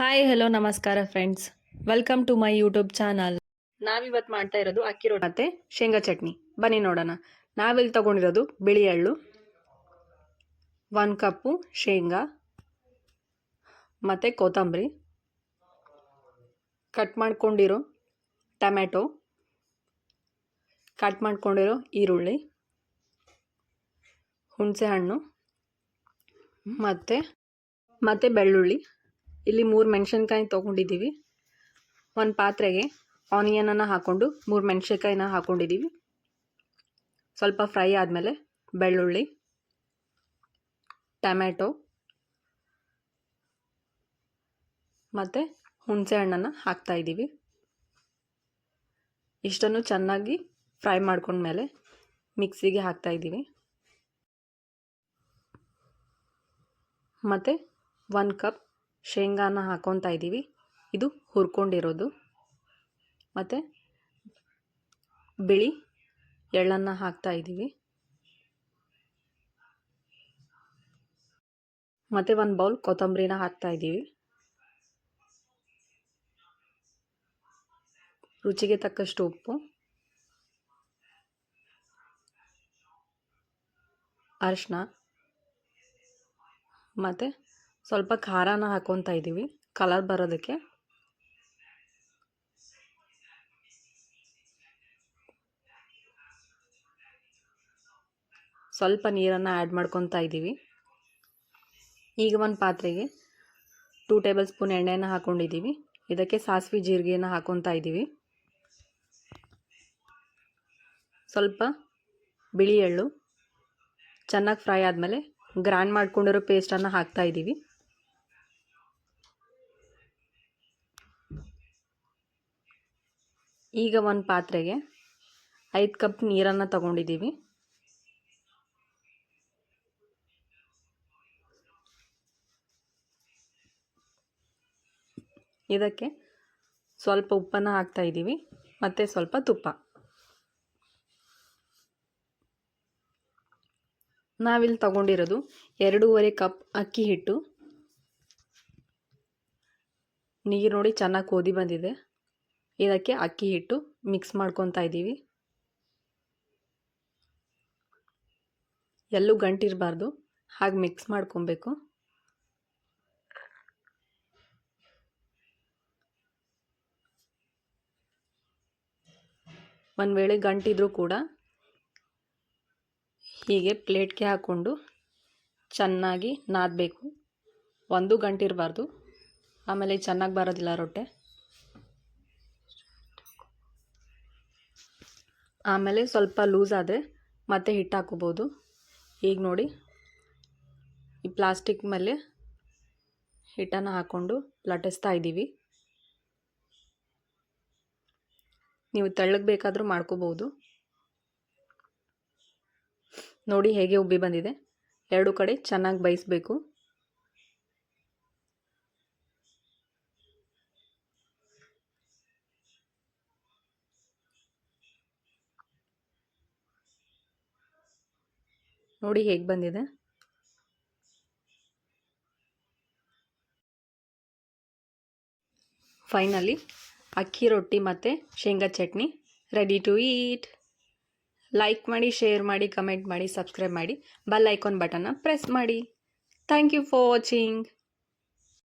Hi hello ನಮಸ್ಕಾರ friends, welcome to my YouTube channel. ನಾವಿವತ್ತು ಮಾಡ್ತಾ ಇರೋದು ಅಕ್ಕಿ ರೊಟ್ಟಿ ಮತ್ತು ಶೇಂಗಾ ಚಟ್ನಿ. ಬನ್ನಿ ನೋಡೋಣ. ನಾವಿಲ್ಲಿ ತೊಗೊಂಡಿರೋದು ಬಿಳಿ ಎಳ್ಳು, 1 ಕಪ್ಪು ಶೇಂಗಾ ಮತ್ತು ಕೊತ್ತಂಬರಿ, ಕಟ್ ಮಾಡ್ಕೊಂಡಿರೋ ಟೊಮೆಟೊ, ಕಟ್ ಮಾಡ್ಕೊಂಡಿರೋ ಈರುಳ್ಳಿ, ಹುಣಸೆಹಣ್ಣು ಮತ್ತು ಬೆಳ್ಳುಳ್ಳಿ. ಇಲ್ಲಿ 3 ಮೆಣಸಿನ್ಕಾಯಿ ತೊಗೊಂಡಿದ್ದೀವಿ. ಒಂದು ಪಾತ್ರೆಗೆ ಆನಿಯನನ್ನು ಹಾಕ್ಕೊಂಡು 3 ಮೆಣಸಿನ್ಕಾಯಿನ ಹಾಕ್ಕೊಂಡಿದ್ದೀವಿ. ಸ್ವಲ್ಪ ಫ್ರೈ ಆದಮೇಲೆ ಬೆಳ್ಳುಳ್ಳಿ, ಟೊಮೆಟೊ ಮತ್ತು ಹುಣಸೆಹಣ್ಣನ್ನು ಹಾಕ್ತಾಯಿದ್ದೀವಿ. ಇಷ್ಟನ್ನು ಚೆನ್ನಾಗಿ ಫ್ರೈ ಮಾಡ್ಕೊಂಡ್ಮೇಲೆ ಮಿಕ್ಸಿಗೆ ಹಾಕ್ತಾಯಿದ್ದೀವಿ. ಮತ್ತು 1 ಕಪ್ ಶೇಂಗಾನ ಹಾಕ್ಕೊತಾ ಇದ್ದೀವಿ. ಇದು ಹುರ್ಕೊಂಡಿರೋದು. ಮತ್ತು ಬಿಳಿ ಎಳ್ಳನ್ನು ಹಾಕ್ತಾ ಇದ್ದೀವಿ. ಮತ್ತು 1 ಬೌಲ್ ಕೊತ್ತಂಬರಿನ ಹಾಕ್ತಾ ಇದ್ದೀವಿ. ರುಚಿಗೆ ತಕ್ಕಷ್ಟು ಉಪ್ಪು, ಅರಿಶಿನ ಮತ್ತು ಸ್ವಲ್ಪ ಖಾರನ ಹಾಕ್ಕೊತಾ ಇದ್ದೀವಿ ಕಲರ್ ಬರೋದಕ್ಕೆ. ಸ್ವಲ್ಪ ನೀರನ್ನು ಆ್ಯಡ್ ಮಾಡ್ಕೊತಾ ಇದ್ದೀವಿ. ಈಗ ಒಂದು ಪಾತ್ರೆಗೆ 2 ಟೇಬಲ್ ಸ್ಪೂನ್ ಎಣ್ಣೆಯನ್ನು ಹಾಕ್ಕೊಂಡಿದ್ದೀವಿ. ಇದಕ್ಕೆ ಸಾಸಿವೆ ಜೀರಿಗೆಯನ್ನು ಹಾಕ್ಕೊತಾ ಇದ್ದೀವಿ. ಸ್ವಲ್ಪ ಬಿಳಿ ಎಳ್ಳು ಚೆನ್ನಾಗಿ ಫ್ರೈ ಆದಮೇಲೆ ಗ್ರೈಂಡ್ ಮಾಡ್ಕೊಂಡಿರೋ ಪೇಸ್ಟನ್ನು ಹಾಕ್ತಾ ಇದ್ದೀವಿ. ಈಗ ಒಂದು ಪಾತ್ರೆಗೆ 5 ಕಪ್ ನೀರನ್ನು ತಗೊಂಡಿದ್ದೀವಿ. ಇದಕ್ಕೆ ಸ್ವಲ್ಪ ಉಪ್ಪನ್ನು ಹಾಕ್ತಾ ಇದ್ದೀವಿ ಮತ್ತು ಸ್ವಲ್ಪ ತುಪ್ಪ. ನಾವಿಲ್ಲಿ ತಗೊಂಡಿರೋದು 2.5 ಕಪ್ ಅಕ್ಕಿ ಹಿಟ್ಟು. ನೀರು ನೋಡಿ ಚೆನ್ನಾಗಿ ಕುದಿ ಬಂದಿದೆ. ಇದಕ್ಕೆ ಅಕ್ಕಿ ಹಿಟ್ಟು ಮಿಕ್ಸ್ ಮಾಡ್ಕೊತಾ ಇದ್ದೀವಿ. ಎಲ್ಲೂ ಗಂಟಿರಬಾರ್ದು, ಹಾಗೆ ಮಿಕ್ಸ್ ಮಾಡ್ಕೊಬೇಕು. ಒಂದು ವೇಳೆ ಗಂಟಿದ್ರೂ ಕೂಡ ಹೀಗೆ ಪ್ಲೇಟ್ಗೆ ಹಾಕ್ಕೊಂಡು ಚೆನ್ನಾಗಿ ನಾದಬೇಕು. ಒಂದು ಗಂಟಿರಬಾರ್ದು, ಆಮೇಲೆ ಚೆನ್ನಾಗಿ ಬರೋದಿಲ್ಲ ರೊಟ್ಟೆ. ಆಮೇಲೆ ಸ್ವಲ್ಪ ಲೂಸ್ ಆದರೆ ಮತ್ತೆ ಹಿಟ್ಟು ಹಾಕೋಬೋದು. ಈಗ ನೋಡಿ, ಈ ಪ್ಲಾಸ್ಟಿಕ್ ಮೇಲೆ ಹಿಟ್ಟನ್ನು ಹಾಕ್ಕೊಂಡು ಲಟ್ಟಿಸ್ತಾ ಇದ್ದೀವಿ. ನೀವು ತೆಳ್ಳಗೆ ಬೇಕಾದರೂ ಮಾಡ್ಕೋಬೋದು. ನೋಡಿ ಹೇಗೆ ಉಬ್ಬಿ ಬಂದಿದೆ. 2 ಕಡೆ ಚೆನ್ನಾಗಿ ಬೇಯಿಸಬೇಕು. ನೋಡಿ ಹೇಗೆ ಬಂದಿದೆ. ಫೈನಲಿ ಅಕ್ಕಿ ರೊಟ್ಟಿ ಮತ್ತು ಶೇಂಗಾ ಚಟ್ನಿ ರೆಡಿ ಟು ಈಟ್. ಲೈಕ್ ಮಾಡಿ, ಶೇರ್ ಮಾಡಿ, ಕಮೆಂಟ್ ಮಾಡಿ, ಸಬ್ಸ್ಕ್ರೈಬ್ ಮಾಡಿ, ಬೆಲ್ ಐಕಾನ್ ಬಟನ್ನ ಪ್ರೆಸ್ ಮಾಡಿ. Thank you for watching.